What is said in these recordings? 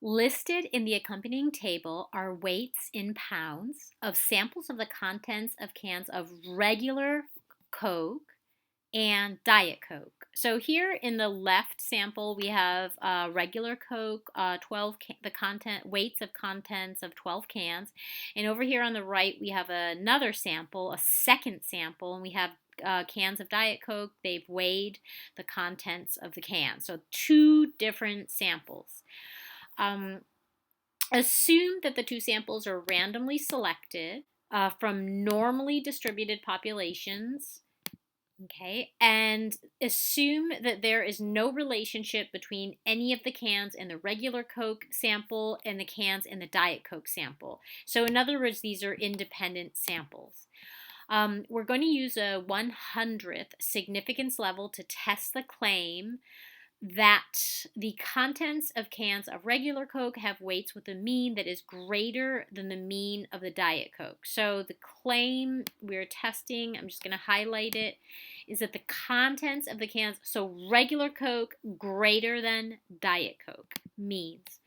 Listed in the accompanying table are weights in pounds of samples of the contents of cans of regular Coke and Diet Coke. So here in the left sample, we have regular Coke, the content weights of contents of 12 cans, and over here on the right, we have another sample, a second sample, and we have cans of Diet Coke. They've weighed the contents of the can. So two different samples. Um, Assume that the two samples are randomly selected from normally distributed populations. Okay, and assume that there is no relationship between any of the cans in the regular Coke sample and the cans in the Diet Coke sample. So, in other words, these are independent samples. We're going to use a 100th significance level to test the claim that the contents of cans of regular Coke have weights with a mean that is greater than the mean of the Diet Coke. So the claim we're testing, I'm just going to highlight it, is that the contents of the cans, so regular Coke greater than Diet Coke, means.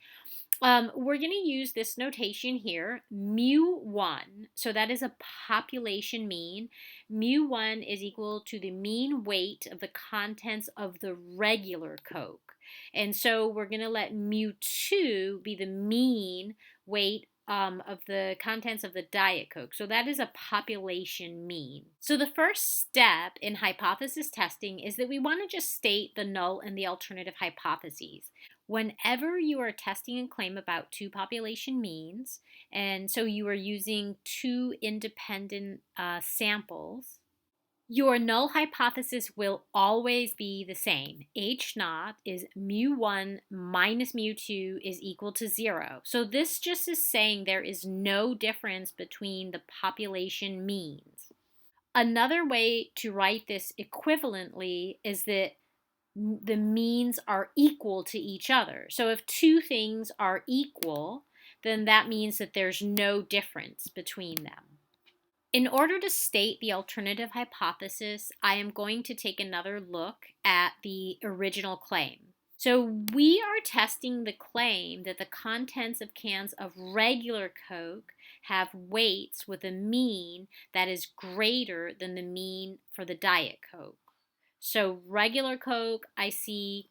We're going to use this notation here, mu1. So that is a population mean. Mu1 is equal to the mean weight of the contents of the regular Coke. And so we're going to let mu2 be the mean weight of the contents of the Diet Coke. So that is a population mean. So the first step in hypothesis testing is that we want to just state the null and the alternative hypotheses. Whenever you are testing a claim about two population means, and so you are using two independent samples, your null hypothesis will always be the same. H naught is mu1 minus mu2 is equal to 0. So this just is saying there is no difference between the population means. Another way to write this equivalently is that the means are equal to each other. So if two things are equal, then that means that there's no difference between them. In order to state the alternative hypothesis, I am going to take another look at the original claim. So we are testing the claim that the contents of cans of regular Coke have weights with a mean that is greater than the mean for the Diet Coke. So regular Coke, I see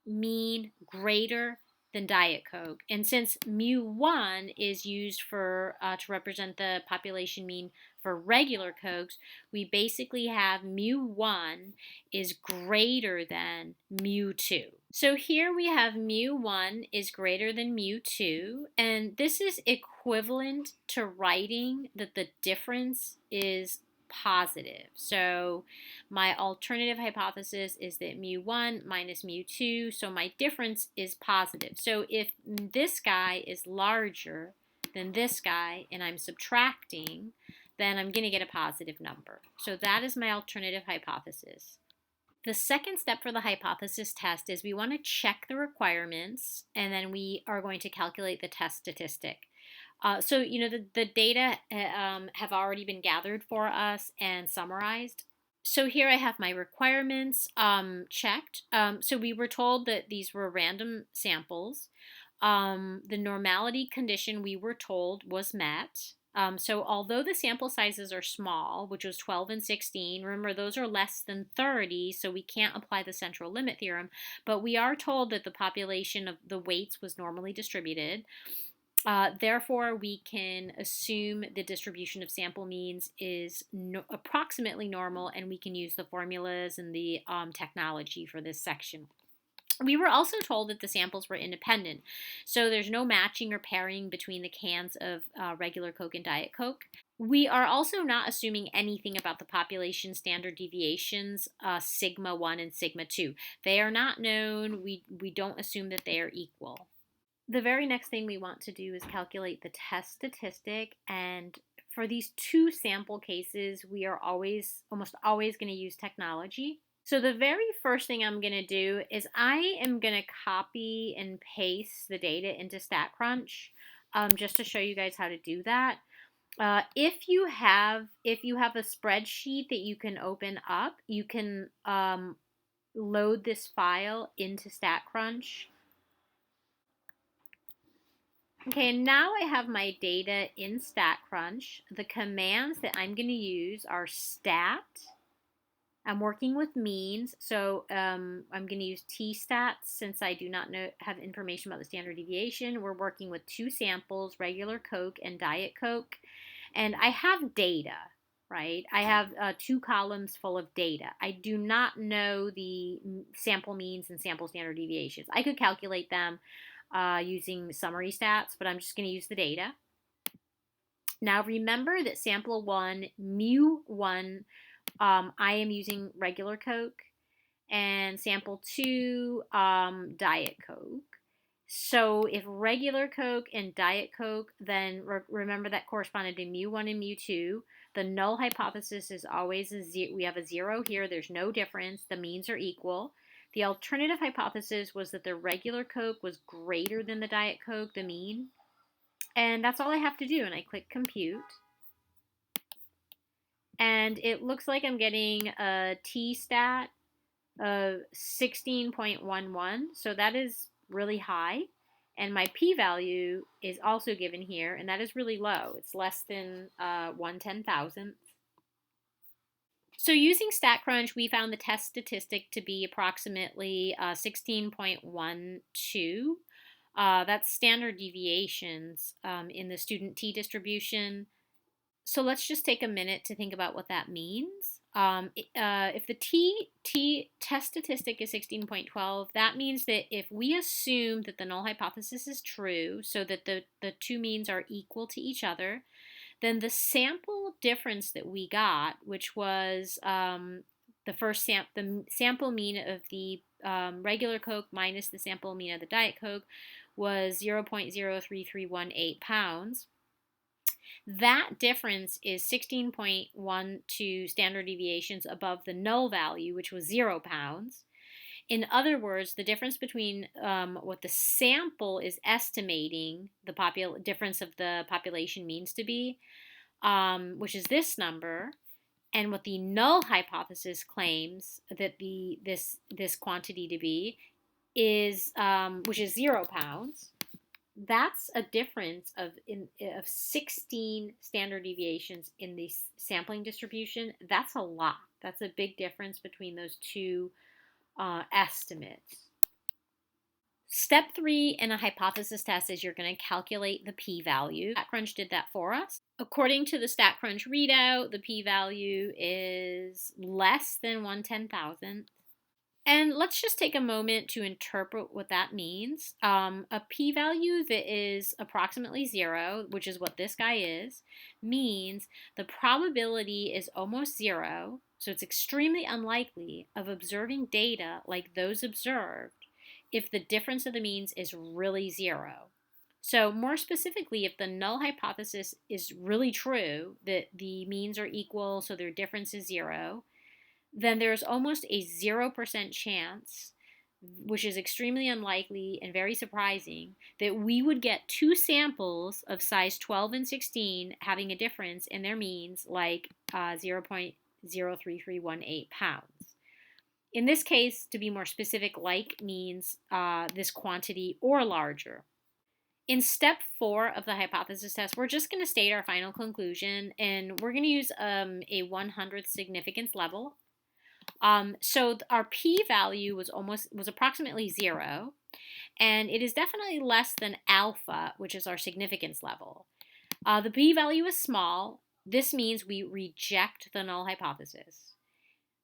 mean greater than Diet Coke. And since mu1 is used for to represent the population mean for regular Cokes, we basically have mu1 is greater than mu2. So here we have mu1 is greater than mu2, and this is equivalent to writing that the difference is positive. So my alternative hypothesis is that mu1 minus mu2, so my difference is positive. So if this guy is larger than this guy and I'm subtracting, then I'm going to get a positive number. So that is my alternative hypothesis. The second step for the hypothesis test is we want to check the requirements, and then we are going to calculate the test statistic. So, the data have already been gathered for us and summarized. So here I have my requirements checked. So we were told that these were random samples. The normality condition we were told was met. So although the sample sizes are small, which was 12 and 16, remember those are less than 30, so we can't apply the central limit theorem, but we are told that the population of the weights was normally distributed. Therefore, we can assume the distribution of sample means is approximately normal, and we can use the formulas and the technology for this section. We were also told that the samples were independent, so there's no matching or pairing between the cans of regular Coke and Diet Coke. We are also not assuming anything about the population standard deviations, sigma 1 and sigma 2. They are not known. We don't assume that they are equal. The very next thing we want to do is calculate the test statistic, and for these two sample cases, we are almost always going to use technology. So the very first thing I'm going to do is I am going to copy and paste the data into StatCrunch, just to show you guys how to do that. If you have a spreadsheet that you can open up, you can load this file into StatCrunch. Okay, and now I have my data in StatCrunch. The commands that I'm going to use are stat. I'm working with means, so I'm going to use tstat since I do not have information about the standard deviation. We're working with two samples, regular Coke and Diet Coke, and I have data, right? I have two columns full of data. I do not know the sample means and sample standard deviations. I could calculate them using summary stats, but I'm just going to use the data. Now remember that sample 1, mu1, I am using regular Coke, and sample 2, Diet Coke. So if regular Coke and Diet Coke, then remember that corresponded to mu1 and mu2. The null hypothesis is always we have a 0 here. There's no difference. The means are equal. The alternative hypothesis was that the regular Coke was greater than the Diet Coke, the mean. And that's all I have to do. And I click compute. And it looks like I'm getting a t-stat of 16.11. So that is really high. And my p-value is also given here, and that is really low. It's less than 1/10,000th. So using StatCrunch, we found the test statistic to be approximately 16.12. That's standard deviations in the student t-distribution. So let's just take a minute to think about what that means. If the t test statistic is 16.12, that means that if we assume that the null hypothesis is true, so that the two means are equal to each other, then the sample difference that we got, which was the sample mean of the regular Coke minus the sample mean of the Diet Coke, was 0.03318 pounds. That difference is 16.12 standard deviations above the null value, which was 0 pounds. In other words, the difference between what the sample is estimating the difference of the population means to be, which is this number, and what the null hypothesis claims that this quantity to be is, which is 0 pounds. That's a difference of 16 standard deviations in the sampling distribution. That's a lot. That's a big difference between those two estimates. Step 3 in a hypothesis test is you're going to calculate the p-value. StatCrunch did that for us. According to the StatCrunch readout, the p-value is less than 1/10,000th. And let's just take a moment to interpret what that means. A p-value that is approximately 0, which is what this guy is, means the probability is almost 0, so it's extremely unlikely of observing data like those observed if the difference of the means is really 0. So more specifically, if the null hypothesis is really true, that the means are equal, so their difference is 0, then there's almost a 0% chance, which is extremely unlikely and very surprising, that we would get two samples of size 12 and 16 having a difference in their means like 0.03318 pounds. In this case, to be more specific, like means this quantity or larger. In step 4 of the hypothesis test, we're just going to state our final conclusion, and we're going to use a 100th significance level. So our p-value was approximately 0, and it is definitely less than alpha, which is our significance level. The p-value is small. This means we reject the null hypothesis.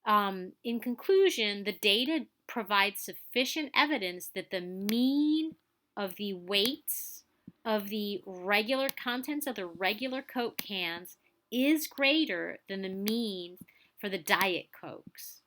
In conclusion, the data provides sufficient evidence that the mean of the weights of the regular contents of the regular Coke cans is greater than the mean for the Diet Cokes.